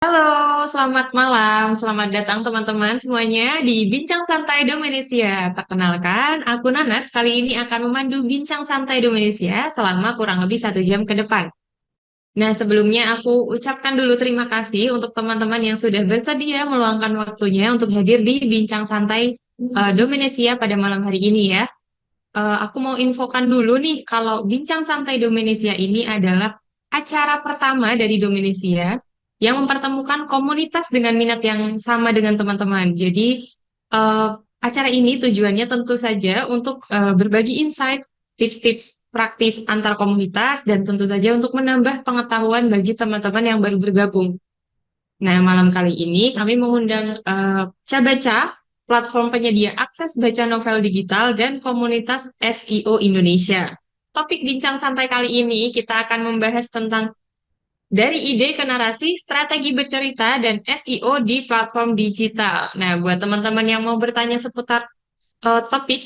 Halo, selamat malam. Selamat datang teman-teman semuanya di Bincang Santai Dominesia. Perkenalkan, aku Nanas. Kali ini akan memandu Bincang Santai Dominesia selama kurang lebih 1 jam ke depan. Nah, sebelumnya aku ucapkan dulu terima kasih untuk teman-teman yang sudah bersedia meluangkan waktunya untuk hadir di Bincang Santai Dominesia pada malam hari ini ya. Aku mau infokan dulu nih, kalau Bincang Santai Dominesia ini adalah acara pertama dari Dominesia yang mempertemukan komunitas dengan minat yang sama dengan teman-teman. Jadi, eh, acara ini tujuannya tentu saja untuk berbagi insight, tips-tips praktis antar komunitas, dan tentu saja untuk menambah pengetahuan bagi teman-teman yang baru bergabung. Nah, malam kali ini kami mengundang Cabaca, platform penyedia akses baca novel digital dan komunitas SEO Indonesia. Topik bincang santai kali ini kita akan membahas tentang dari ide ke narasi, strategi bercerita, dan SEO di platform digital. Nah, buat teman-teman yang mau bertanya seputar topik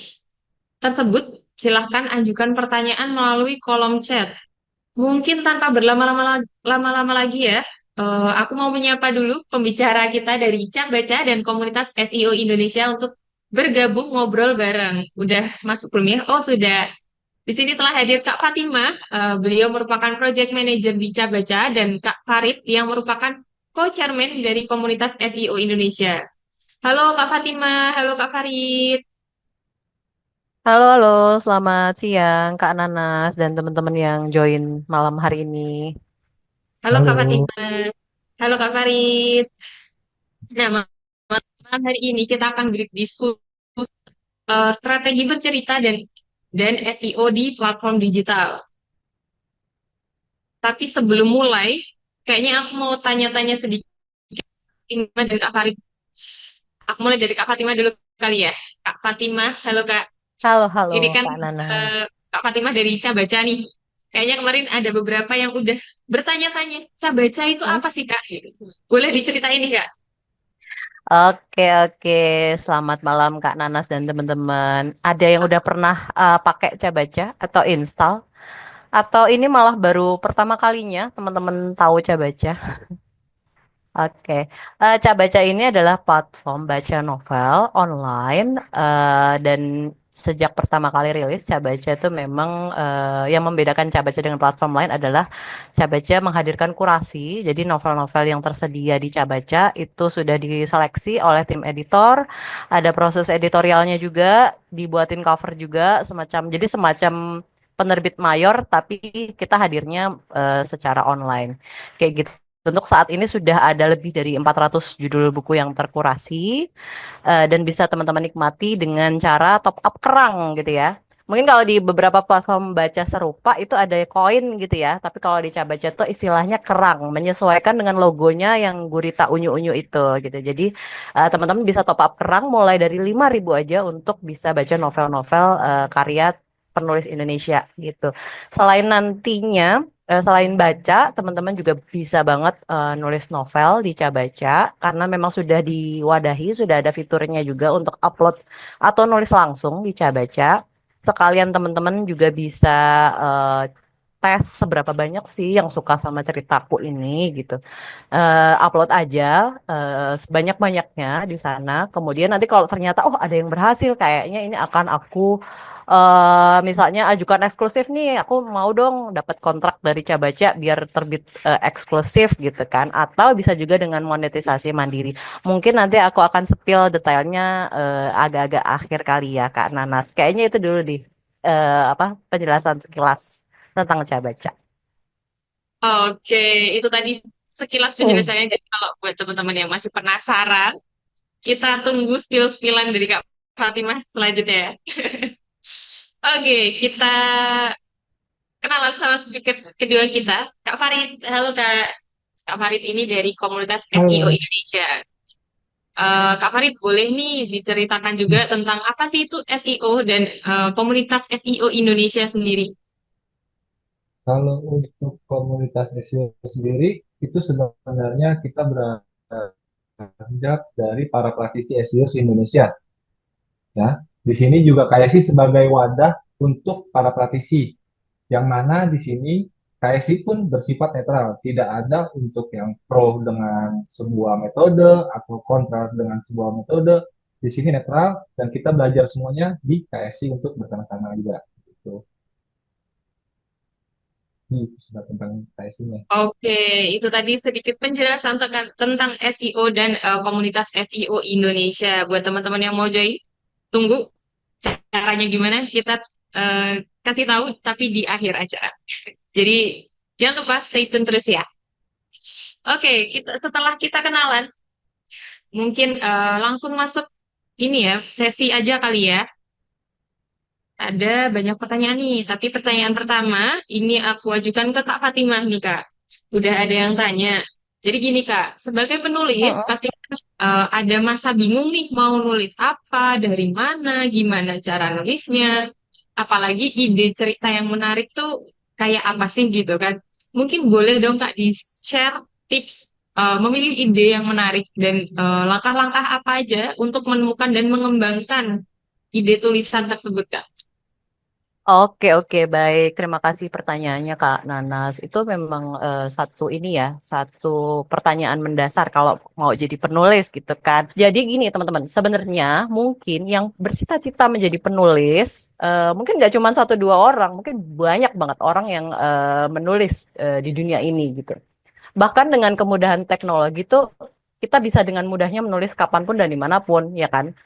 tersebut, silahkan ajukan pertanyaan melalui kolom chat. Mungkin tanpa berlama-lama lagi ya, aku mau menyapa dulu pembicara kita dari Cak Baca dan komunitas SEO Indonesia untuk bergabung ngobrol bareng. Udah masuk belum ya? Oh, sudah. Di sini telah hadir Kak Fatima. Beliau merupakan project manager di Cak Baca dan Kak Farid yang merupakan co-chairman dari komunitas SEO Indonesia. Halo Kak Fatima, halo Kak Farid. Halo, halo, selamat siang Kak Nanas dan teman-teman yang join malam hari ini. Halo Kak Halo. Fatima. Halo Kak Farid. Nah, malam hari ini kita akan berdiskusi strategi bercerita dan SEO di platform digital. Tapi sebelum mulai, kayaknya aku mau tanya-tanya sedikit Fatima dan Kak Farid. Aku mulai dari Kak Fatima dulu kali ya. Kak Fatima, halo Kak. Halo, halo Ini kan Kak Nanas. Kak Fatima dari Cabaca nih. Kayaknya kemarin ada beberapa yang udah bertanya-tanya, Cabaca itu Hmm? apa sih Kak? Gitu. Boleh diceritain nih Kak? Oke, oke. Selamat malam Kak Nanas dan teman-teman. Ada yang udah pernah pakai Cabaca atau install? Atau ini malah baru pertama kalinya teman-teman tahu Cabaca? Oke, Cak Baca ini adalah platform baca novel online dan sejak pertama kali rilis Cak Baca itu memang yang membedakan Cak Baca dengan platform lain adalah Cak Baca menghadirkan kurasi. Jadi novel-novel yang tersedia di Cak Baca itu sudah diseleksi oleh tim editor, ada proses editorialnya juga, dibuatin cover juga semacam jadi semacam penerbit mayor tapi kita hadirnya secara online. Kayak gitu. Untuk saat ini sudah ada lebih dari 400 judul buku yang terkurasi dan bisa teman-teman nikmati dengan cara top up kerang gitu ya. Mungkin kalau di beberapa platform baca serupa itu ada koin gitu ya, tapi kalau di Cabaca tuh istilahnya kerang, menyesuaikan dengan logonya yang gurita unyu-unyu itu gitu. Jadi teman-teman bisa top up kerang mulai dari 5.000 aja untuk bisa baca novel-novel karya penulis Indonesia gitu. Selain baca, teman-teman juga bisa banget nulis novel di Cabaca karena memang sudah diwadahi, sudah ada fiturnya juga untuk upload atau nulis langsung di Cabaca. Sekalian teman-teman juga bisa eh, tes seberapa banyak sih yang suka sama ceritaku ini gitu. Upload aja sebanyak-banyaknya di sana. Kemudian nanti kalau ternyata oh ada yang berhasil, kayaknya ini akan aku misalnya ajukan eksklusif nih. Aku mau dong dapat kontrak dari Cabaca biar terbit eksklusif gitu kan. Atau bisa juga dengan monetisasi mandiri. Mungkin nanti aku akan spill detailnya agak-agak akhir kali ya Kak Nanas. Kayaknya itu dulu di apa penjelasan sekilas tentang Cabaca. Oke, itu tadi sekilas Hmm. penjelasannya. Jadi kalau buat teman-teman yang masih penasaran, kita tunggu spill-spillan dari Kak Fatimah selanjutnya ya. Oke, kita kenalan sama speaker kedua kita, Kak Farid. Halo Kak. Kak Farid ini dari komunitas SEO Halo. Indonesia. Kak Farid, boleh nih diceritakan juga tentang apa sih itu SEO dan komunitas SEO Indonesia sendiri? Kalau untuk komunitas SEO sendiri, itu sebenarnya kita beranjak dari para praktisi SEO Indonesia. Ya, di sini juga kayak sih sebagai wadah untuk para praktisi, yang mana di sini KSI pun bersifat netral, tidak ada untuk yang pro dengan sebuah metode atau kontra dengan sebuah metode. Di sini netral dan kita belajar semuanya di KSI untuk bersama-sama juga. Gitu. Ini sudah tentang KSI-nya. Oke, itu tadi sedikit penjelasan tentang SEO dan komunitas SEO Indonesia. Buat teman-teman yang mau join, tunggu caranya gimana kita kasih tahu, tapi di akhir acara. Jadi jangan lupa stay tune terus ya. Oke, setelah kita kenalan, mungkin langsung masuk ini ya, sesi aja kali ya. Ada banyak pertanyaan nih, tapi pertanyaan pertama ini aku ajukan ke Kak Fatimah nih Kak. Udah ada yang tanya. Jadi gini Kak, sebagai penulis Mm-mm. pasti ada masa bingung nih mau nulis apa, dari mana, gimana cara nulisnya. Apalagi ide cerita yang menarik tuh kayak apa sih gitu kan. Mungkin boleh dong Kak di-share tips memilih ide yang menarik dan langkah-langkah apa aja untuk menemukan dan mengembangkan ide tulisan tersebut Kak. Oke, oke, baik. Terima kasih pertanyaannya, Kak Nanas. Itu memang satu ini ya, satu pertanyaan mendasar kalau mau jadi penulis gitu kan. Jadi gini, teman-teman, sebenarnya mungkin yang bercita-cita menjadi penulis, mungkin nggak cuma satu dua orang, mungkin banyak banget orang yang menulis di dunia ini gitu. Bahkan dengan kemudahan teknologi tuh kita bisa dengan mudahnya menulis kapanpun dan dimanapun, ya kan?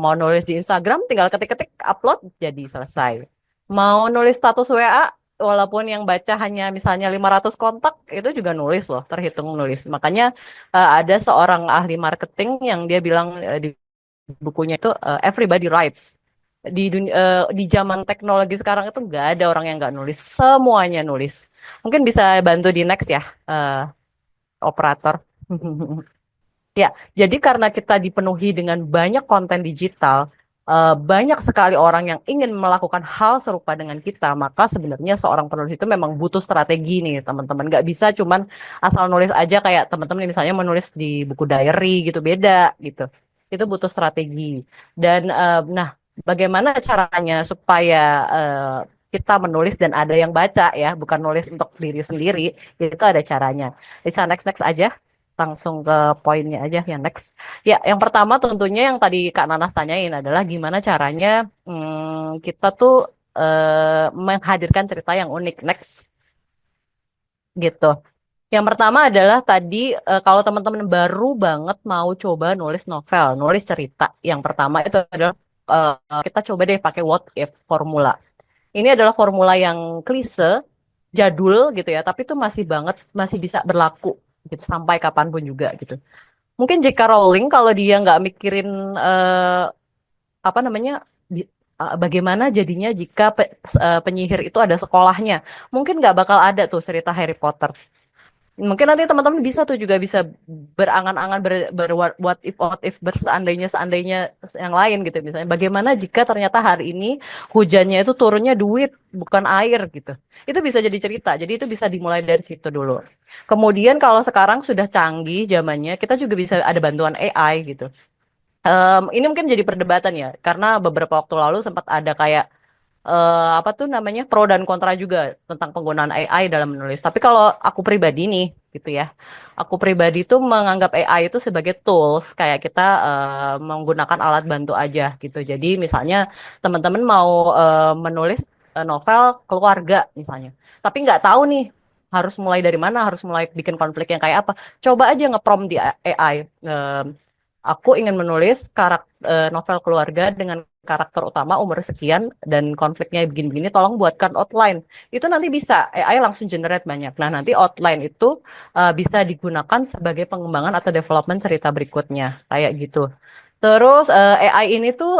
Mau nulis di Instagram, tinggal ketik-ketik, upload, jadi selesai. Mau nulis status WA, walaupun yang baca hanya misalnya 500 kontak, itu juga nulis loh, terhitung nulis. Makanya ada seorang ahli marketing yang dia bilang di bukunya itu everybody writes. Di zaman teknologi sekarang itu nggak ada orang yang nggak nulis, semuanya nulis. Mungkin bisa bantu di next ya, eh, operator. Ya, jadi karena kita dipenuhi dengan banyak konten digital, banyak sekali orang yang ingin melakukan hal serupa dengan kita, maka sebenarnya seorang penulis itu memang butuh strategi nih, teman-teman. Nggak bisa cuman asal nulis aja kayak teman-teman misalnya menulis di buku diary gitu, beda gitu. Itu butuh strategi. Dan nah, bagaimana caranya supaya kita menulis dan ada yang baca ya, bukan nulis untuk diri sendiri, itu ada caranya. Bisa next-next aja langsung ke poinnya aja yang next. Ya, yang pertama tentunya yang tadi Kak Nanas tanyain adalah gimana caranya kita tuh menghadirkan cerita yang unik. Next, gitu. Yang pertama adalah tadi kalau teman-teman baru banget mau coba nulis novel, nulis cerita. Yang pertama itu adalah kita coba deh pakai what if formula. Ini adalah formula yang klise, jadul gitu ya, tapi itu masih bisa berlaku gitu sampai kapanpun juga gitu. Mungkin J.K. Rowling kalau dia nggak mikirin apa namanya bagaimana jadinya jika penyihir itu ada sekolahnya, mungkin nggak bakal ada tuh cerita Harry Potter. Mungkin nanti teman-teman bisa tuh juga bisa berangan-angan what if berseandainya seandainya yang lain gitu misalnya bagaimana jika ternyata hari ini hujannya itu turunnya duit bukan air gitu. Itu bisa jadi cerita. Jadi itu bisa dimulai dari situ dulu. Kemudian kalau sekarang sudah canggih zamannya kita juga bisa ada bantuan AI gitu. Ini mungkin jadi perdebatan ya karena beberapa waktu lalu sempat ada kayak apa tuh namanya pro dan kontra juga tentang penggunaan AI dalam menulis. Tapi kalau aku pribadi nih, gitu ya, aku pribadi tuh menganggap AI itu sebagai tools kayak kita menggunakan alat bantu aja gitu. Jadi misalnya teman-teman mau menulis novel keluarga misalnya, tapi nggak tahu nih harus mulai dari mana, harus mulai bikin konflik yang kayak apa. Coba aja nge-prompt di AI. Aku ingin menulis novel keluarga dengan karakter utama umur sekian dan konfliknya begini-begini, tolong buatkan outline. Itu nanti bisa AI langsung generate banyak. Nah, nanti outline itu bisa digunakan sebagai pengembangan atau development cerita berikutnya, kayak gitu. Terus AI ini tuh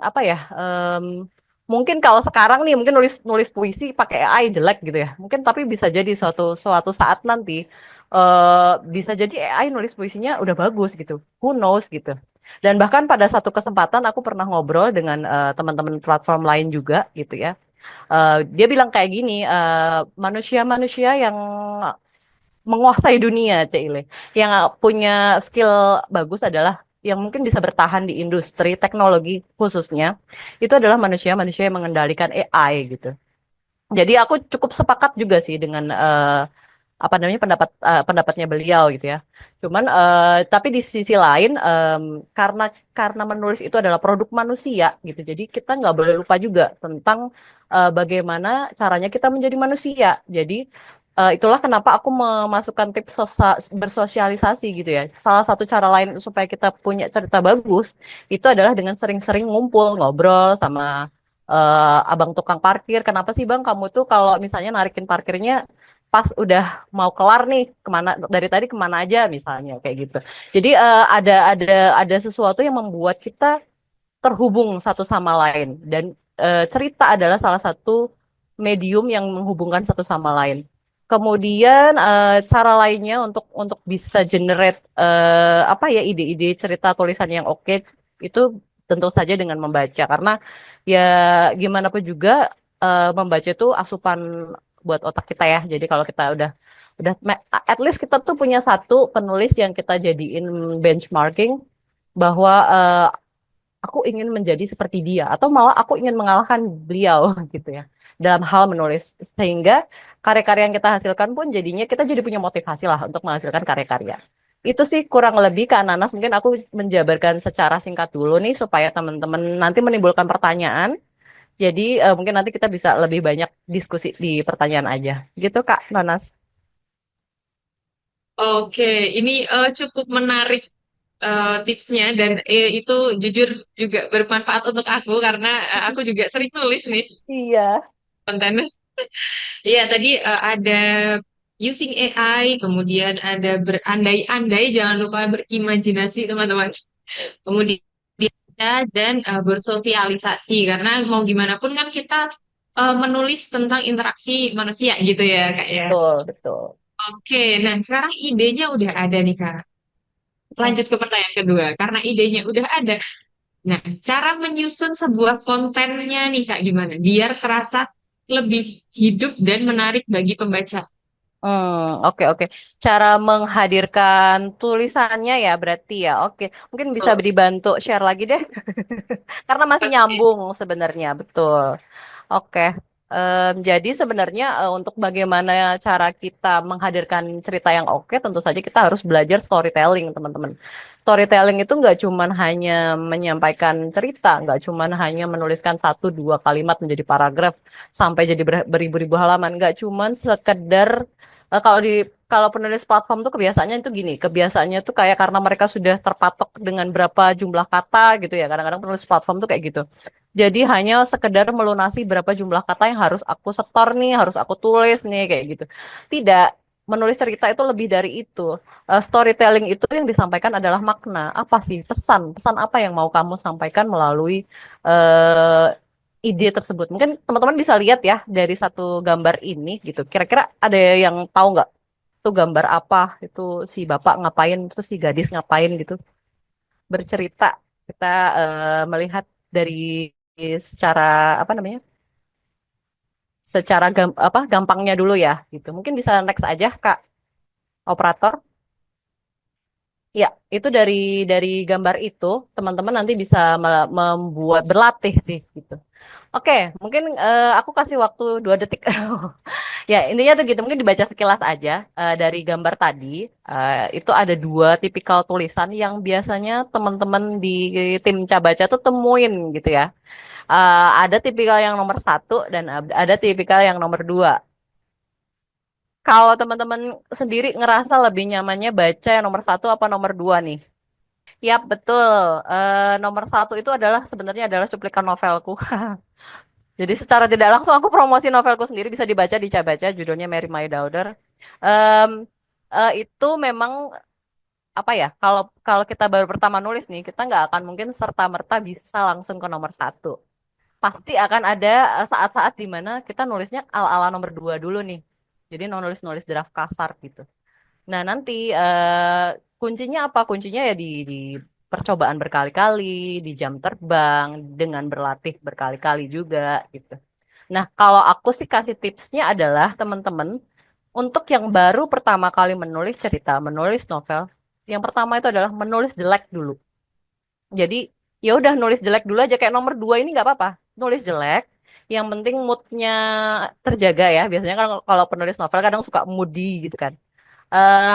apa ya? Mungkin kalau sekarang nih mungkin nulis nulis puisi pakai AI jelek gitu ya. Mungkin tapi bisa jadi suatu suatu saat nanti bisa jadi AI nulis puisinya udah bagus gitu. Who knows gitu. Dan bahkan pada satu kesempatan aku pernah ngobrol dengan teman-teman platform lain juga gitu ya. Dia bilang kayak gini, manusia-manusia yang menguasai dunia, Cile, yang punya skill bagus adalah yang mungkin bisa bertahan di industri teknologi khususnya, itu adalah manusia-manusia yang mengendalikan AI gitu. Jadi aku cukup sepakat juga sih dengan apa namanya pendapatnya beliau gitu ya. Cuman tapi di sisi lain karena menulis itu adalah produk manusia gitu. Jadi kita nggak boleh lupa juga tentang bagaimana caranya kita menjadi manusia. Jadi itulah kenapa aku memasukkan tips bersosialisasi gitu ya. Salah satu cara lain supaya kita punya cerita bagus itu adalah dengan sering-sering ngumpul ngobrol sama abang tukang parkir. Kenapa sih bang kamu tuh kalau misalnya narikin parkirnya pas udah mau kelar nih kemana dari tadi kemana aja misalnya kayak gitu. Jadi ada sesuatu yang membuat kita terhubung satu sama lain dan cerita adalah salah satu medium yang menghubungkan satu sama lain. Kemudian cara lainnya untuk bisa generate apa ya ide-ide cerita tulisan yang oke itu tentu saja dengan membaca karena ya gimana pun juga membaca itu asupan buat otak kita ya. Jadi kalau kita udah at least kita tuh punya satu penulis yang kita jadiin benchmarking bahwa aku ingin menjadi seperti dia atau malah aku ingin mengalahkan beliau gitu ya dalam hal menulis sehingga karya-karya yang kita hasilkan pun jadinya kita jadi punya motivasi lah untuk menghasilkan karya-karya. Itu sih kurang lebih Kak Nanas mungkin aku menjabarkan secara singkat dulu nih supaya teman-teman nanti menimbulkan pertanyaan. Jadi mungkin nanti kita bisa lebih banyak diskusi di pertanyaan aja. Gitu Kak Nanas. Oke, ini cukup menarik tipsnya dan itu jujur juga bermanfaat untuk aku karena aku juga sering nulis nih Iya. konten. Iya, tadi ada using AI, kemudian ada berandai-andai, jangan lupa berimajinasi, teman-teman. Kemudian dan bersosialisasi, karena mau gimana pun kan kita menulis tentang interaksi manusia gitu ya, Kak ya. Betul, betul. Oke, nah sekarang idenya udah ada nih, Kak. Lanjut ke pertanyaan kedua, karena idenya udah ada. Nah, cara menyusun sebuah kontennya nih, Kak, gimana? Biar terasa lebih hidup dan menarik bagi pembaca. Oke oke. Cara menghadirkan tulisannya ya berarti ya. Oke, mungkin bisa Oh, dibantu share lagi deh. Karena masih oke. nyambung sebenarnya, betul. Oke. Jadi sebenarnya untuk bagaimana cara kita menghadirkan cerita yang oke, tentu saja kita harus belajar storytelling, teman-teman. Storytelling itu nggak cuman hanya menyampaikan cerita, nggak cuman hanya menuliskan satu dua kalimat menjadi paragraf sampai jadi beribu-ribu halaman, nggak cuman sekedar kalau penulis platform tuh kebiasaannya itu gini, kebiasaannya tuh kayak karena mereka sudah terpatok dengan berapa jumlah kata gitu ya. Kadang-kadang penulis platform tuh kayak gitu. Jadi hanya sekedar melunasi berapa jumlah kata yang harus aku setor nih, harus aku tulis nih kayak gitu. Tidak, menulis cerita itu lebih dari itu. Storytelling itu yang disampaikan adalah makna. Apa sih pesan? Pesan apa yang mau kamu sampaikan melalui eh, ide tersebut? Mungkin teman-teman bisa lihat ya dari satu gambar ini gitu. Kira-kira ada yang tahu nggak? Itu gambar apa? Itu si bapak ngapain? Terus si gadis ngapain gitu? Bercerita. Kita melihat dari secara apa namanya? Secara gampangnya dulu ya gitu. Mungkin bisa next aja Kak operator. Ya, itu dari gambar itu teman-teman nanti bisa membuat berlatih sih gitu. Oke, mungkin aku kasih waktu 2 detik. Ya, intinya tuh gitu. Mungkin dibaca sekilas aja dari gambar tadi. Itu ada 2 tipikal tulisan yang biasanya teman-teman di tim Cabaca tuh temuin gitu ya. Ada tipikal yang nomor 1 dan ada tipikal yang nomor 2. Kalau teman-teman sendiri ngerasa lebih nyamannya baca yang nomor 1 apa nomor 2 nih? Yap, betul. Nomor 1 itu adalah sebenarnya adalah cuplikan novelku. Jadi secara tidak langsung aku promosi novelku sendiri bisa dibaca di Cabaca, judulnya Mary My Daughter. Em, itu memang apa ya? Kalau kalau kita baru pertama nulis nih, kita nggak akan mungkin serta-merta bisa langsung ke nomor 1. Pasti akan ada saat-saat di mana kita nulisnya ala-ala nomor 2 dulu nih. Jadi nulis-nulis draft kasar gitu. Nah, nanti kuncinya apa? Kuncinya ya di percobaan berkali-kali, di jam terbang, dengan berlatih berkali-kali juga gitu. Nah, kalau aku sih kasih tipsnya adalah teman-teman untuk yang baru pertama kali menulis cerita, menulis novel, yang pertama itu adalah menulis jelek dulu. Jadi ya udah nulis jelek dulu aja kayak nomor 2 ini nggak apa-apa. Nulis jelek. Yang penting moodnya terjaga ya. Biasanya kan kalau penulis novel kadang suka moody gitu kan.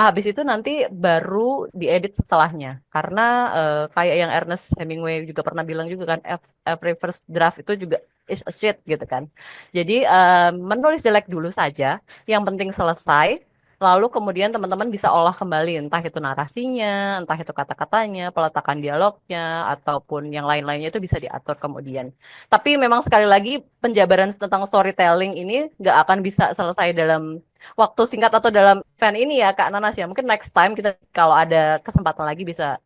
Habis itu nanti baru diedit setelahnya. Karena kayak yang Ernest Hemingway juga pernah bilang juga kan, every first draft itu juga is a shit gitu kan. Jadi menulis jelek dulu saja, yang penting selesai. Lalu kemudian teman-teman bisa olah kembali, entah itu narasinya, entah itu kata-katanya, peletakan dialognya, ataupun yang lain-lainnya itu bisa diatur kemudian. Tapi memang sekali lagi penjabaran tentang storytelling ini nggak akan bisa selesai dalam waktu singkat atau dalam event ini ya Kak Nanas ya. Mungkin next time kita kalau ada kesempatan lagi bisa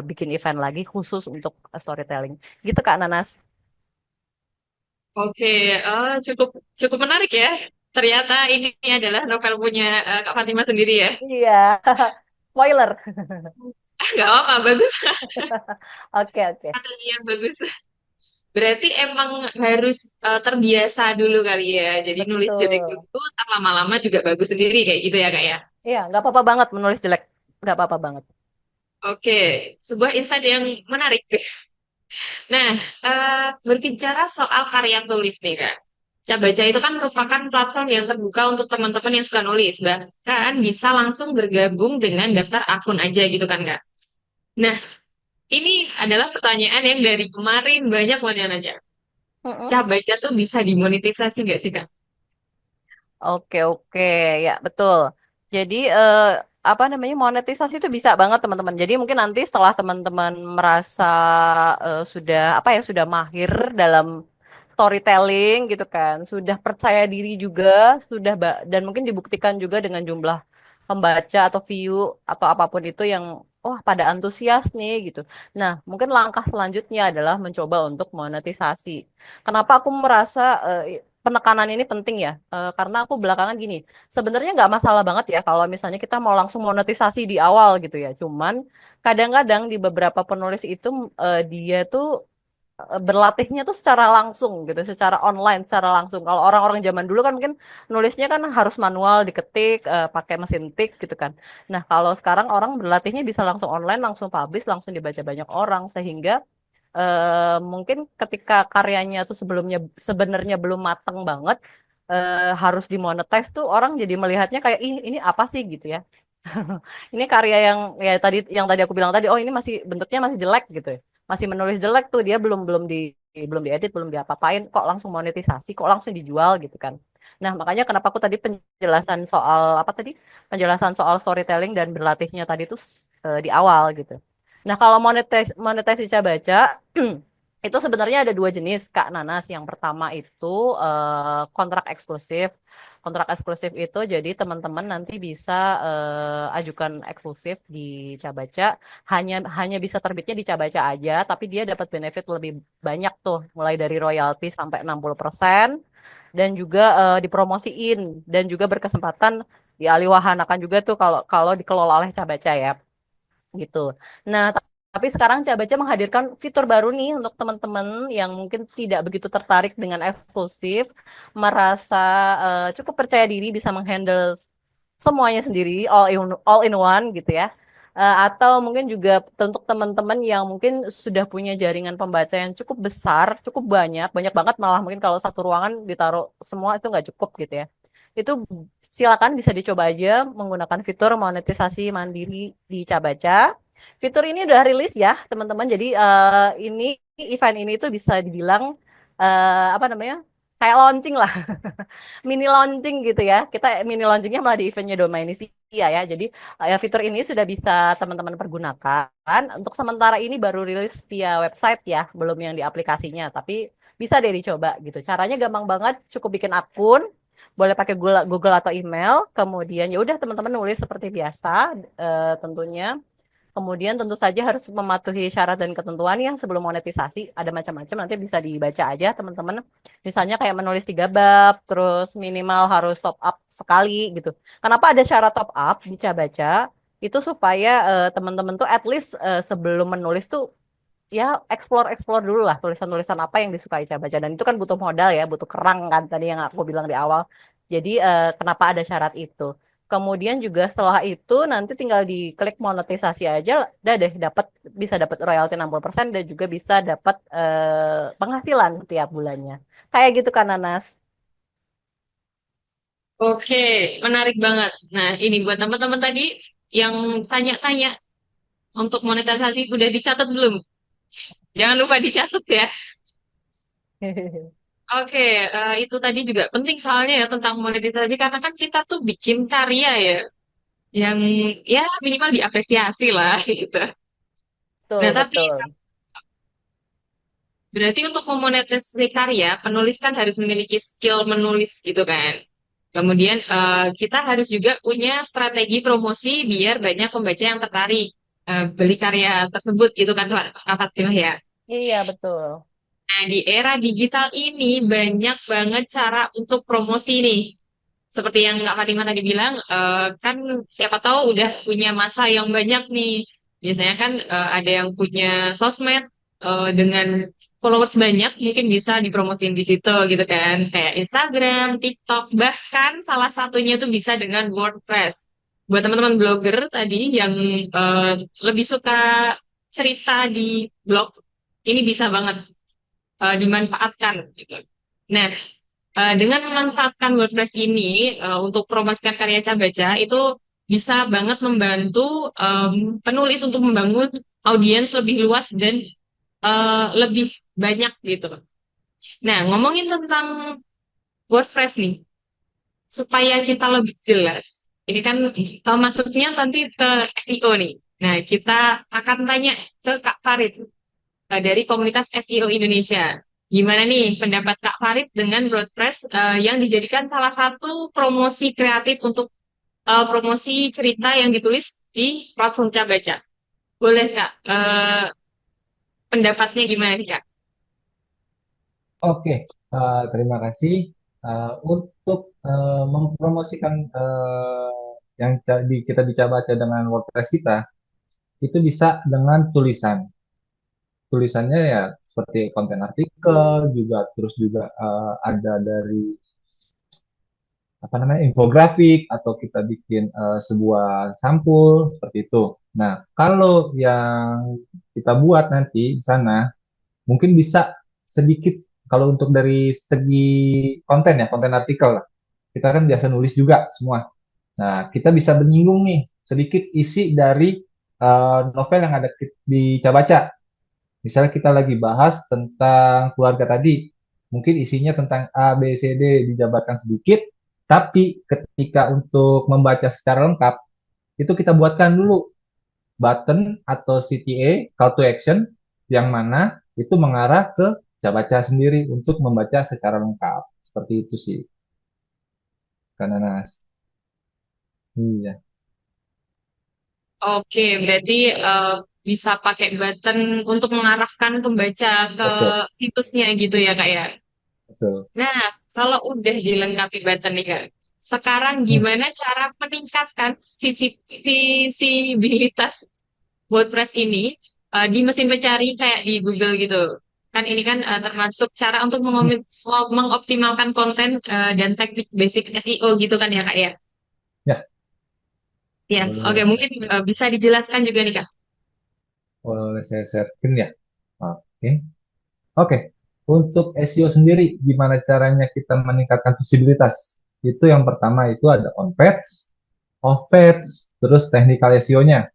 bikin event lagi khusus untuk storytelling. Gitu Kak Nanas. Oke, cukup cukup menarik ya. Ternyata ini adalah novel punya Kak Fatima sendiri ya. Iya. Spoiler. Gak apa-apa, bagus. Oke, oke. Kata yang bagus. Berarti emang harus terbiasa dulu kali ya. Jadi nulis jelek Betul. dulu, ntar lama-lama juga bagus sendiri kayak gitu ya kak ya. Iya, nggak apa-apa banget menulis jelek. Nggak apa-apa banget. Oke, sebuah insight yang menarik. Nah, berbicara soal karya tulis nih kak. Cabaca itu kan merupakan platform yang terbuka untuk teman-teman yang suka nulis. Bahkan bisa langsung bergabung dengan daftar akun aja gitu kan kak. Nah, ini adalah pertanyaan yang dari kemarin banyak banget yang nanya. Mm-mm. Cabaca tuh bisa dimonetisasi nggak sih kak? Oke, oke. Ya, betul. Jadi, apa namanya, monetisasi itu bisa banget, teman-teman. Jadi, mungkin nanti setelah teman-teman merasa sudah, apa ya, sudah mahir dalam storytelling gitu kan, sudah percaya diri juga, dan mungkin dibuktikan juga dengan jumlah pembaca atau view atau apapun itu yang, wah, pada antusias nih, gitu. Nah, mungkin langkah selanjutnya adalah mencoba untuk monetisasi. Kenapa aku merasa penekanan ini penting ya, karena aku belakangan gini, sebenarnya nggak masalah banget ya kalau misalnya kita mau langsung monetisasi di awal gitu ya. Cuman kadang-kadang di beberapa penulis itu dia tuh berlatihnya tuh secara langsung gitu, secara online, secara langsung. Kalau orang-orang zaman dulu kan mungkin nulisnya kan harus manual, diketik, pakai mesin tik gitu kan. Nah, kalau sekarang orang berlatihnya bisa langsung online, langsung publish, langsung dibaca banyak orang, sehingga mungkin ketika karyanya tuh sebelumnya sebenarnya belum mateng banget, harus dimonetize tuh orang jadi melihatnya kayak ih ini apa sih gitu ya. Ini karya yang tadi aku bilang tadi, oh ini masih bentuknya masih jelek gitu ya. Masih menulis jelek tuh dia belum diedit, belum diapa-apain, kok langsung monetisasi, kok langsung dijual gitu kan. Nah, makanya kenapa aku tadi penjelasan soal apa tadi? Penjelasan soal storytelling dan berlatihnya tadi tuh di awal gitu. Nah, kalau monetasi baca itu sebenarnya ada dua jenis, Kak Nanas. Yang pertama itu kontrak eksklusif. Kontrak eksklusif itu jadi teman-teman nanti bisa ajukan eksklusif di Cabaca. Hanya hanya bisa terbitnya di Cabaca aja, tapi dia dapat benefit lebih banyak tuh, mulai dari royalti sampai 60% dan juga dipromosiin dan juga berkesempatan dialihwahanakan juga tuh kalau kalau dikelola oleh Cabaca ya gitu. Nah, tapi sekarang Cabaca menghadirkan fitur baru nih untuk teman-teman yang mungkin tidak begitu tertarik dengan eksklusif, merasa cukup percaya diri bisa menghandle semuanya sendiri, all in one gitu ya. Atau mungkin juga untuk teman-teman yang mungkin sudah punya jaringan pembaca yang cukup besar, cukup banyak, banyak banget malah mungkin kalau satu ruangan ditaruh semua itu nggak cukup gitu ya. Itu silakan bisa dicoba aja menggunakan fitur monetisasi mandiri di Cabaca. Fitur ini udah rilis ya, teman-teman. Jadi ini event ini tuh bisa dibilang apa namanya? Kayak launching lah, mini launching gitu ya. Kita mini launchingnya malah di eventnya Domainisia ya. Jadi fitur ini sudah bisa teman-teman pergunakan. Untuk sementara ini baru rilis via website ya, belum yang di aplikasinya. Tapi bisa deh dicoba gitu. Caranya gampang banget, cukup bikin akun, boleh pakai Google atau email. Kemudian ya udah teman-teman nulis seperti biasa, tentunya. Kemudian tentu saja harus mematuhi syarat dan ketentuan yang sebelum monetisasi. Ada macam-macam, nanti bisa dibaca aja teman-teman. Misalnya kayak menulis 3 bab, terus minimal harus top up sekali gitu. Kenapa ada syarat top up? Baca-baca itu supaya teman-teman tuh at least sebelum menulis tuh ya explore dulu lah tulisan-tulisan apa yang disukai baca, dan itu kan butuh modal ya, butuh kerang kan tadi yang aku bilang di awal. Jadi kenapa ada syarat itu? Kemudian juga setelah itu nanti tinggal diklik monetisasi aja, udah deh bisa dapat royalti 60% dan juga bisa dapat penghasilan setiap bulannya. Kayak gitu kan Nanas. Oke, menarik banget. Nah, ini buat teman-teman tadi yang tanya-tanya untuk monetisasi udah dicatat belum? Jangan lupa dicatat ya. Oke, itu tadi juga penting soalnya ya tentang monetisasi karena kan kita tuh bikin karya ya yang ya minimal diapresiasi lah gitu. Nah, Betul, tapi betul. berarti untuk memonetisasi karya, penulis kan harus memiliki skill menulis gitu kan. Kemudian kita harus juga punya strategi promosi biar banyak pembaca yang tertarik beli karya tersebut gitu kan Kak Fatimah ya. Iya, betul. Nah, di era digital ini banyak banget cara untuk promosi nih. Seperti yang Kak Fatimah tadi bilang, kan siapa tahu udah punya masa yang banyak nih. Biasanya kan ada yang punya sosmed dengan followers banyak, mungkin bisa dipromosin di situ gitu kan. Kayak Instagram, TikTok, bahkan salah satunya tuh bisa dengan WordPress. Buat teman-teman blogger tadi yang eh, lebih suka cerita di blog, ini bisa banget dimanfaatkan gitu. Nah, dengan memanfaatkan WordPress ini untuk promosikan karya Cabaca itu bisa banget membantu penulis untuk membangun audiens lebih luas dan lebih banyak gitu. Nah, ngomongin tentang WordPress nih, supaya kita lebih jelas. Ini kan masuknya nanti ke SEO nih. Nah, kita akan tanya ke Kak Farid dari komunitas SEO Indonesia. Gimana nih pendapat Kak Farid dengan WordPress yang dijadikan salah satu promosi kreatif untuk promosi cerita yang ditulis di platform Cabaca? Boleh Kak, pendapatnya gimana nih Kak? Oke, terima kasih. Untuk mempromosikan yang kita baca dengan WordPress kita, itu bisa dengan tulisan. Tulisannya ya seperti konten artikel, juga terus juga ada dari apa namanya infografik atau kita bikin sebuah sampul seperti itu. Nah, kalau yang kita buat nanti di sana mungkin bisa sedikit kalau untuk dari segi konten ya, konten artikel lah. Kita kan biasa nulis juga semua. Nah, kita bisa menyinggung nih sedikit isi dari novel yang ada di Cabaca. Misalnya kita lagi bahas tentang keluarga tadi, mungkin isinya tentang A, B, C, D dijabarkan sedikit, tapi ketika untuk membaca secara lengkap, itu kita buatkan dulu button atau CTA, call to action, yang mana itu mengarah ke baca sendiri untuk membaca secara lengkap. Seperti itu sih, Kananas. Iya, Oke, berarti bisa pakai button untuk mengarahkan pembaca ke betul, situsnya gitu ya Kak ya? betul. Nah, kalau udah dilengkapi button nih Kak, sekarang Hmm, gimana cara meningkatkan visibilitas WordPress ini di mesin pencari kayak di Google gitu? Kan ini kan termasuk cara untuk hmm, mengoptimalkan konten dan teknik basic SEO gitu kan ya Kak ya? ya, Ya, oke boleh, mungkin bisa dijelaskan juga nih Kak. boleh saya share screen ya. Oke. Oke, untuk SEO sendiri, gimana caranya kita meningkatkan visibilitas? Itu yang pertama itu ada on page, off page, terus technical SEO-nya.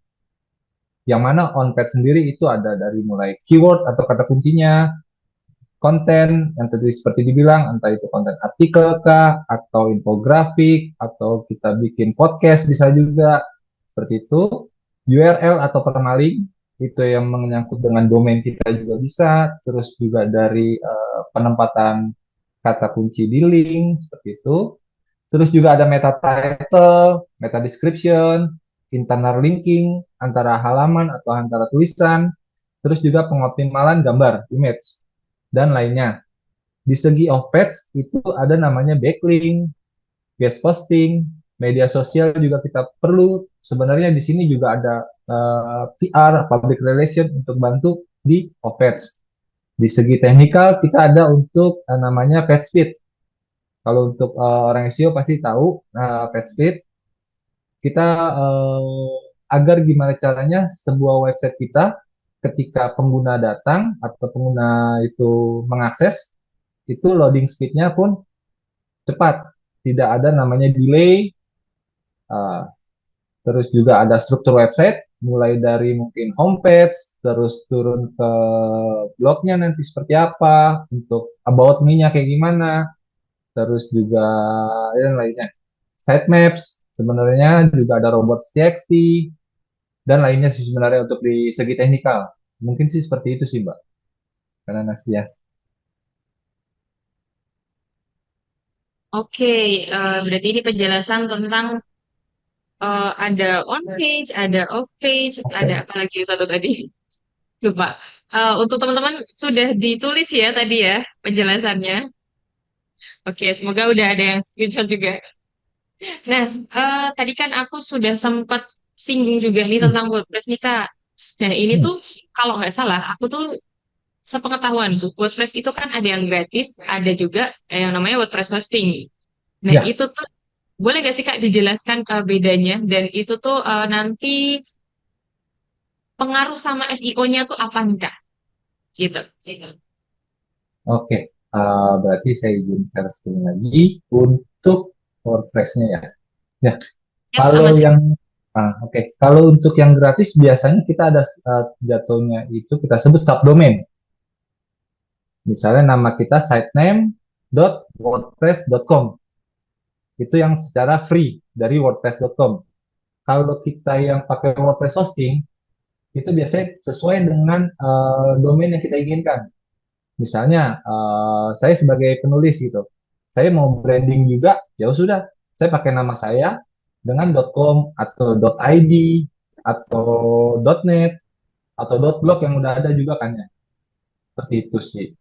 Yang mana on page sendiri itu ada dari mulai keyword atau kata kuncinya, konten yang tadi seperti dibilang, entah itu konten artikel kah, atau infografik, atau kita bikin podcast bisa juga, seperti itu. URL atau permalink, itu yang menyangkut dengan domain kita juga bisa, terus juga dari penempatan kata kunci di link, seperti itu. Terus juga ada meta title, meta description, internal linking antara halaman atau antara tulisan, terus juga pengoptimalan gambar, image, dan lainnya. Di segi of page itu ada namanya backlink, guest posting, media sosial juga kita perlu. Sebenarnya di sini juga ada PR, public relation untuk bantu di off page. Di segi teknikal kita ada untuk namanya page speed. Kalau untuk orang SEO pasti tahu page speed. kita agar gimana caranya sebuah website kita ketika pengguna datang atau pengguna itu mengakses, itu loading speednya pun cepat. Tidak ada namanya delay. eh, Terus juga ada struktur website, mulai dari mungkin homepage, terus turun ke blognya nanti seperti apa, untuk about me-nya kayak gimana, terus juga yang lainnya. Sitemaps, sebenarnya juga ada robots.txt, dan lainnya sih sebenarnya untuk di segi teknikal. Mungkin sih seperti itu sih, Mbak. Karena nasi ya. Oke, berarti ini penjelasan tentang ada on page, ada off page, ada Oke. apa lagi yang satu tadi? Lupa. Untuk teman-teman sudah ditulis ya tadi ya penjelasannya. Oke, semoga udah ada yang screenshot juga. Nah, tadi kan aku sudah sempat singgung juga nih Hmm, tentang WordPress nih Kak. Nah, ini hmm, tuh kalau nggak salah, aku tuh sepengetahuanku, WordPress itu kan ada yang gratis, ada juga yang namanya WordPress hosting. Nah, Ya, itu tuh boleh nggak sih Kak dijelaskan bedanya? Dan itu tuh nanti pengaruh sama SEO-nya tuh apa nih Kak? Gitu. Gitu. oke. Berarti saya izin share screen lagi untuk WordPress-nya ya. Ya, Ya, kalau aman. yang oke. Kalau untuk yang gratis biasanya kita ada jatuhnya itu kita sebut subdomain. Misalnya nama kita sitename.wordpress.com. Itu yang secara free dari wordpress.com. Kalau kita yang pakai WordPress hosting, itu biasanya sesuai dengan domain yang kita inginkan. Misalnya, saya sebagai penulis gitu, saya mau branding juga, ya sudah, saya pakai nama saya dengan .com atau .id atau .net atau .blog yang udah ada juga kan ya. Seperti itu sih.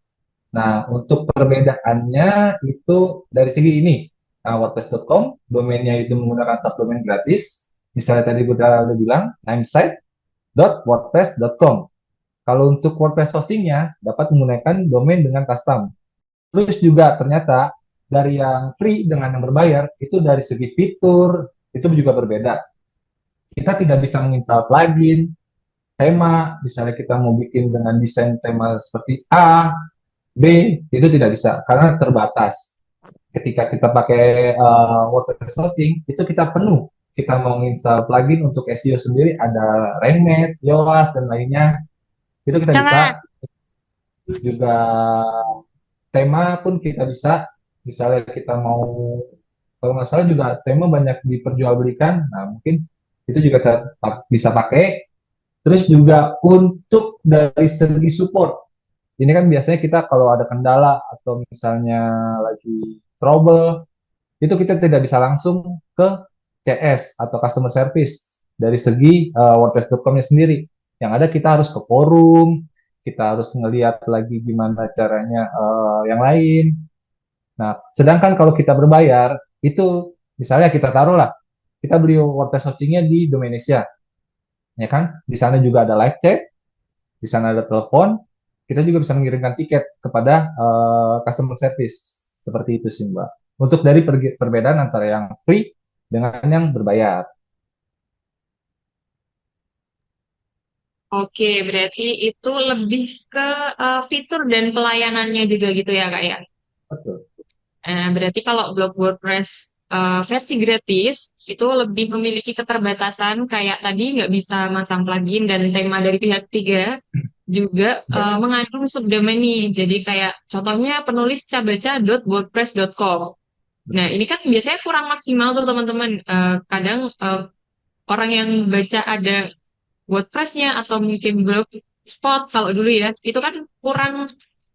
Nah, untuk perbedaannya itu dari segi ini. Nah, WordPress.com, domainnya itu menggunakan subdomain gratis. Misalnya tadi udah bilang, namesite.wordpress.com. Kalau untuk WordPress hostingnya, dapat menggunakan domain dengan custom. Terus juga ternyata dari yang free dengan yang berbayar, itu dari segi fitur, itu juga berbeda. Kita tidak bisa menginstal plugin, tema, misalnya kita mau bikin dengan desain tema seperti A, B, itu tidak bisa karena terbatas. Ketika kita pakai WordPress hosting, itu kita penuh. Kita mau install plugin untuk SEO sendiri, ada Rank Yoast, dan lainnya. Itu kita Jangan. bisa. Juga tema pun kita bisa. Misalnya kita mau, kalau nggak salah juga tema banyak diperjualbelikan. Nah, mungkin itu juga bisa pakai. Terus juga untuk dari segi support, ini kan biasanya kita kalau ada kendala atau misalnya lagi trouble, itu kita tidak bisa langsung ke CS atau customer service dari segi WordPress.com-nya sendiri. Yang ada kita harus ke forum, kita harus ngelihat lagi gimana caranya yang lain. Nah, sedangkan kalau kita berbayar, itu misalnya kita taruhlah, kita beli WordPress hostingnya di Dominesia, ya kan? Di sana juga ada live chat, di sana ada telepon, kita juga bisa mengirimkan tiket kepada customer service. Seperti itu sih, Mbak. Untuk dari perbedaan antara yang free dengan yang berbayar. Oke, berarti itu lebih ke fitur dan pelayanannya juga gitu ya Kak ya? Betul. Berarti kalau blog WordPress versi gratis itu lebih memiliki keterbatasan kayak tadi nggak bisa masang plugin dan tema dari pihak ketiga juga Ya, mengandung subdomain nih. Jadi kayak contohnya penulis cabaca.wordpress.com. Nah, betul. ini kan biasanya kurang maksimal tuh teman-teman. Kadang orang yang baca ada WordPress-nya atau mungkin Blogspot kalau dulu ya, itu kan kurang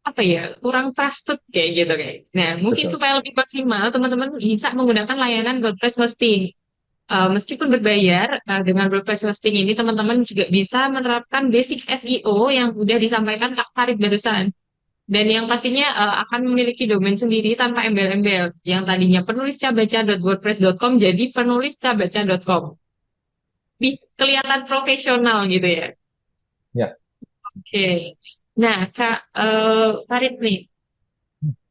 apa ya, kurang trusted kayak gitu kayak. Nah, mungkin Betul. supaya lebih maksimal, teman-teman bisa menggunakan layanan WordPress hosting. Meskipun berbayar, dengan WordPress hosting ini teman-teman juga bisa menerapkan basic SEO yang udah disampaikan Kak Farid barusan. Dan yang pastinya akan memiliki domain sendiri tanpa embel-embel. Yang tadinya penuliscabaca.wordpress.com jadi penuliscabaca.com. Kelihatan profesional gitu ya. Ya. Oke. Nah, Kak Farid nih,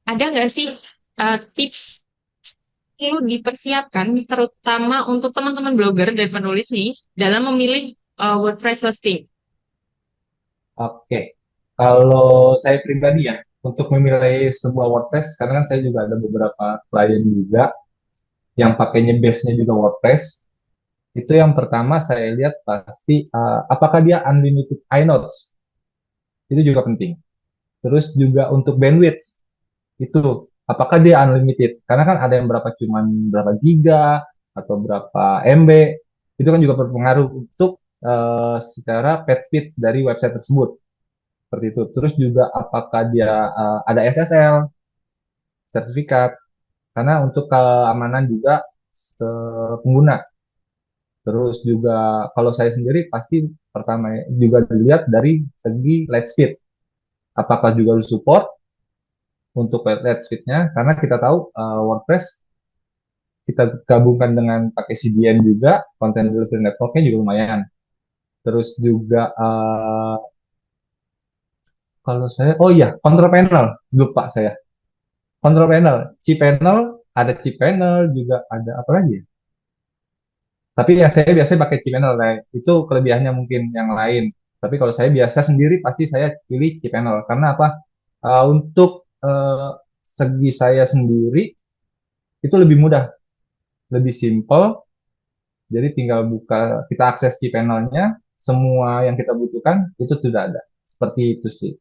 ada nggak sih tips perlu dipersiapkan, terutama untuk teman-teman blogger dan penulis nih, dalam memilih WordPress hosting? Oke, kalau saya pribadi ya, untuk memilih sebuah WordPress, karena kan saya juga ada beberapa klien juga yang pakainya base-nya juga WordPress, itu yang pertama saya lihat pasti apakah dia unlimited iNotes, itu juga penting. Terus juga untuk bandwidth, itu apakah dia unlimited? Karena kan ada yang cuman berapa giga atau berapa MB, itu kan juga berpengaruh untuk secara page speed dari website tersebut. Seperti itu. Terus juga apakah dia ada SSL, sertifikat, karena untuk keamanan juga pengguna. Terus juga kalau saya sendiri pasti pertama juga dilihat dari segi light speed. Apakah juga support untuk light speed-nya? Karena kita tahu WordPress kita gabungkan dengan pakai CDN juga, Content Delivery Network-nya juga lumayan. Terus juga kalau saya, oh iya, control panel, lupa saya. Control panel, cPanel, ada cPanel juga ada apa lagi ya? Tapi ya saya biasanya pakai cPanel, nah, itu kelebihannya mungkin yang lain. Tapi kalau saya biasa sendiri pasti saya pilih cPanel karena apa? Untuk segi saya sendiri itu lebih mudah, lebih simple. Jadi tinggal buka, kita akses cPanel-nya, semua yang kita butuhkan itu sudah ada. Seperti itu sih.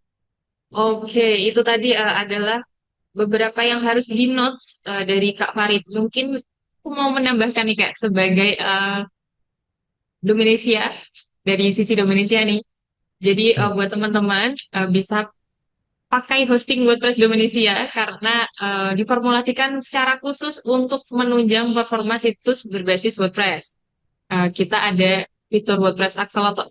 Oke, itu tadi adalah beberapa yang harus di notes dari Kak Farid. Mungkin aku mau menambahkan nih Kak sebagai Dominesia dari sisi Dominesia nih. Jadi Hmm. buat teman-teman bisa pakai hosting WordPress Dominesia karena diformulasikan secara khusus untuk menunjang performa situs berbasis WordPress. Kita ada fitur WordPress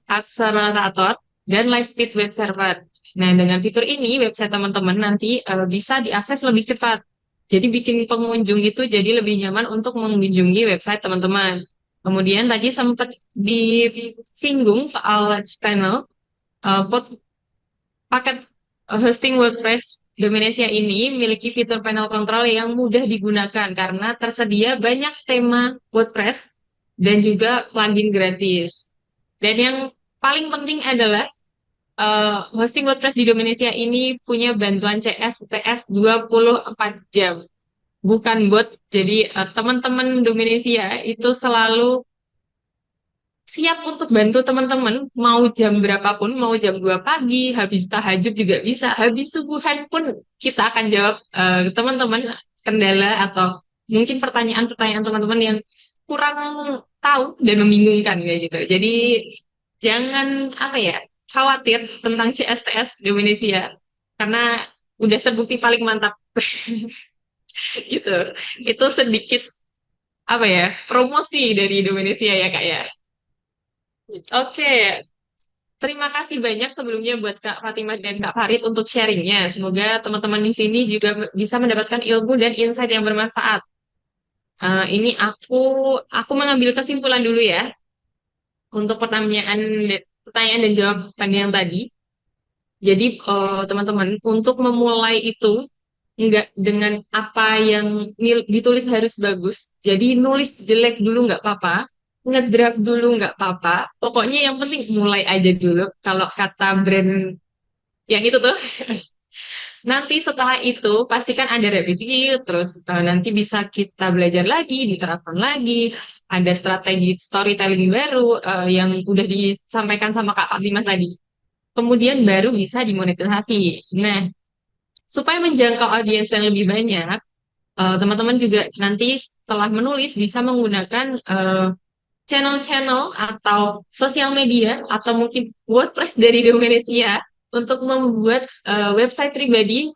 Accelerator dan Lightspeed Web Server. Nah, dengan fitur ini website teman-teman nanti bisa diakses lebih cepat. Jadi bikin pengunjung itu jadi lebih nyaman untuk mengunjungi website teman-teman. Kemudian tadi sempat disinggung soal Large Panel. Paket hosting WordPress Dominesia ini memiliki fitur panel kontrol yang mudah digunakan karena tersedia banyak tema WordPress dan juga plugin gratis. Dan yang paling penting adalah hosting WordPress di Dominesia ini punya bantuan CSPS 24 jam, bukan bot. Jadi teman-teman Dominesia itu selalu siap untuk bantu teman-teman, mau jam berapapun, mau jam 2 pagi, habis tahajud juga bisa, habis subuhan pun kita akan jawab teman-teman kendala atau mungkin pertanyaan-pertanyaan teman-teman yang kurang tahu dan membingungkan kayak gitu. Jadi jangan apa ya, khawatir tentang CSTS di Indonesia karena udah terbukti paling mantap gitu. Itu sedikit apa ya, promosi dari Indonesia ya Kak ya. Oke, terima kasih banyak sebelumnya buat Kak Fatimah dan Kak Farid untuk sharingnya. Semoga teman-teman di sini juga bisa mendapatkan ilmu dan insight yang bermanfaat. Ini aku mengambil kesimpulan dulu ya untuk pertanyaan dan jawaban yang tadi. Jadi teman-teman untuk memulai itu nggak dengan apa yang ditulis harus bagus. Jadi nulis jelek dulu nggak apa-apa, ngedraft dulu nggak apa-apa. Pokoknya yang penting mulai aja dulu. Kalau kata brand yang itu tuh. Nanti setelah itu pastikan ada revisi, terus nanti bisa kita belajar lagi, diterapkan lagi, ada strategi storytelling baru yang udah disampaikan sama Kak Fatimah tadi. Kemudian baru bisa dimonetisasi. Nah, supaya menjangkau audiens yang lebih banyak, teman-teman juga nanti setelah menulis bisa menggunakan channel-channel atau sosial media atau mungkin WordPress dari Indonesia untuk membuat website pribadi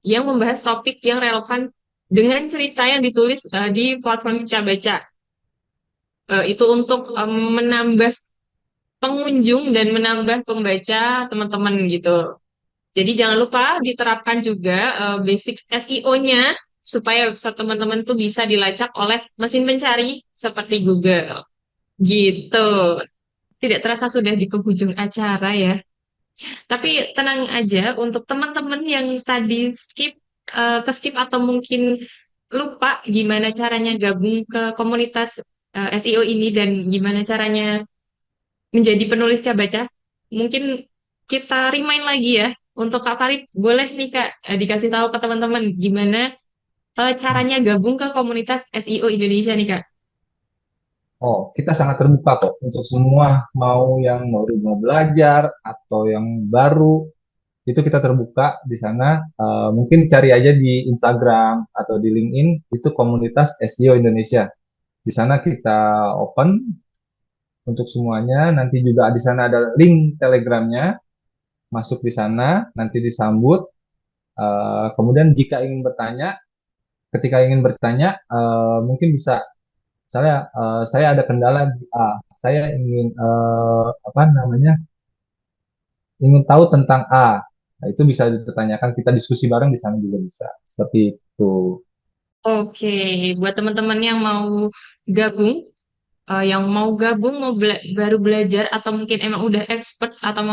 yang membahas topik yang relevan dengan cerita yang ditulis di platform Baca Baca. Itu untuk menambah pengunjung dan menambah pembaca teman-teman gitu. Jadi jangan lupa diterapkan juga basic SEO-nya supaya website teman-teman tuh bisa dilacak oleh mesin pencari seperti Google. Gitu. Tidak terasa sudah di penghujung acara ya. Tapi tenang aja untuk teman-teman yang tadi skip atau mungkin lupa gimana caranya gabung ke komunitas SEO ini dan gimana caranya menjadi penulis Cabaca. Mungkin kita remind lagi ya. Untuk Kak Farid, boleh nih Kak dikasih tahu ke teman-teman gimana caranya gabung ke komunitas SEO Indonesia nih Kak. Oh, kita sangat terbuka kok untuk semua mau yang mau belajar atau yang baru itu kita terbuka di sana. Mungkin cari aja di Instagram atau di LinkedIn itu komunitas SEO Indonesia. Di sana kita open untuk semuanya. Nanti juga di sana ada link Telegramnya. Masuk di sana, nanti disambut. Kemudian jika ingin bertanya, ketika ingin bertanya, mungkin bisa. Misalnya saya ada kendala di A, saya ingin apa namanya, ingin tahu tentang A. Nah, itu bisa dipertanyakan, kita diskusi bareng di sana juga bisa. Seperti itu. Oke, buat teman-teman yang mau gabung, baru belajar atau mungkin emang udah expert atau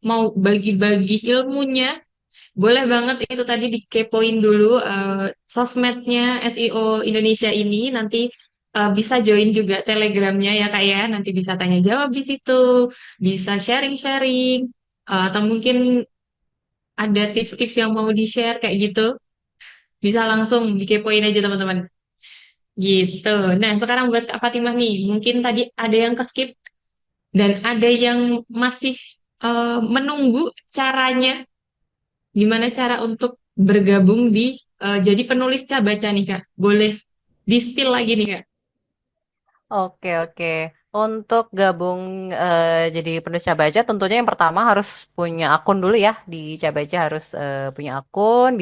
mau bagi-bagi ilmunya, boleh banget itu tadi dikepoin dulu sosmednya SEO Indonesia ini. Nanti bisa join juga Telegramnya ya Kak ya. Nanti bisa tanya jawab di situ, bisa sharing-sharing, atau mungkin ada tips-tips yang mau di-share kayak gitu. Bisa langsung dikepoin aja teman-teman. Gitu. Nah, sekarang buat Kak Fatimah nih, mungkin tadi ada yang ke-skip dan ada yang masih menunggu caranya, gimana cara untuk bergabung jadi penulis Cabaca nih Kak. Boleh di-spill lagi nih Kak. Oke, oke. Untuk gabung jadi penulis Cabaca, tentunya yang pertama harus punya akun dulu ya. Di Cabaca harus punya akun,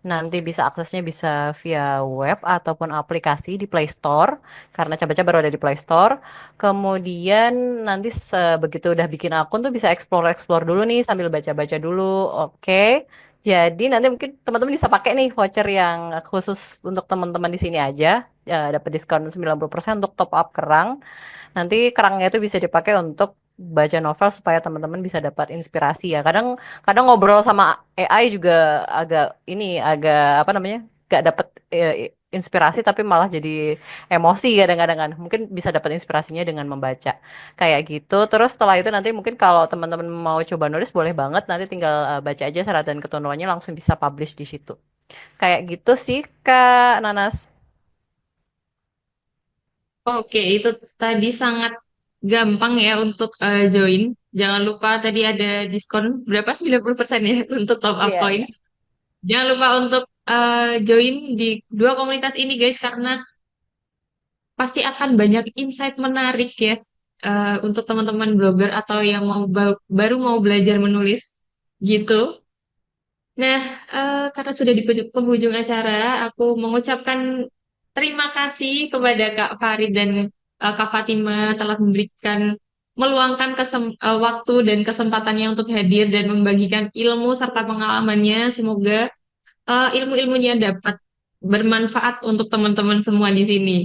nanti bisa aksesnya bisa via web ataupun aplikasi di Play Store, karena Cabaca baru ada di Play Store. Kemudian nanti begitu udah bikin akun tuh bisa explore-explore dulu nih sambil baca-baca dulu. Oke. Jadi nanti mungkin teman-teman bisa pakai nih voucher yang khusus untuk teman-teman di sini aja, dapat diskon 90% untuk top up kerang. Nanti kerangnya itu bisa dipakai untuk baca novel supaya teman-teman bisa dapat inspirasi ya. Kadang kadang ngobrol sama AI juga agak apa namanya? Gak dapat inspirasi tapi malah jadi emosi kadang-kadang kan. Mungkin bisa dapat inspirasinya dengan membaca. Kayak gitu. Terus setelah itu nanti mungkin kalau teman-teman mau coba nulis boleh banget nanti tinggal baca aja syarat dan ketentuannya langsung bisa publish di situ. Kayak gitu sih Kak Nanas. Oke, itu tadi sangat gampang ya untuk join. Jangan lupa tadi ada diskon berapa? 90% ya untuk top up Iya, coin. iya. Jangan lupa untuk join di dua komunitas ini guys karena pasti akan banyak insight menarik ya untuk teman-teman blogger atau yang baru mau belajar menulis gitu. Nah, karena sudah di penghujung acara, aku mengucapkan terima kasih kepada Kak Farid dan Kak Fatima telah meluangkan waktu dan kesempatannya untuk hadir dan membagikan ilmu serta pengalamannya. Semoga ilmu-ilmunya dapat bermanfaat untuk teman-teman semua di sini.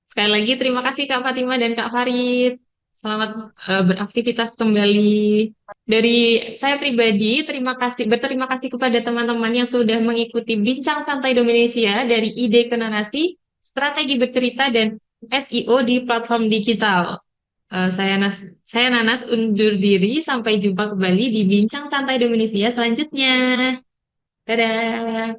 Sekali lagi terima kasih Kak Fatima dan Kak Farid. Selamat beraktivitas kembali. Dari saya pribadi, berterima kasih kepada teman-teman yang sudah mengikuti Bincang Santai Indonesia dari ide ke narasi, strategi bercerita, dan SEO di platform digital. Saya Nanas undur diri. Sampai jumpa kembali di Bincang Santai Indonesia selanjutnya. Dadah.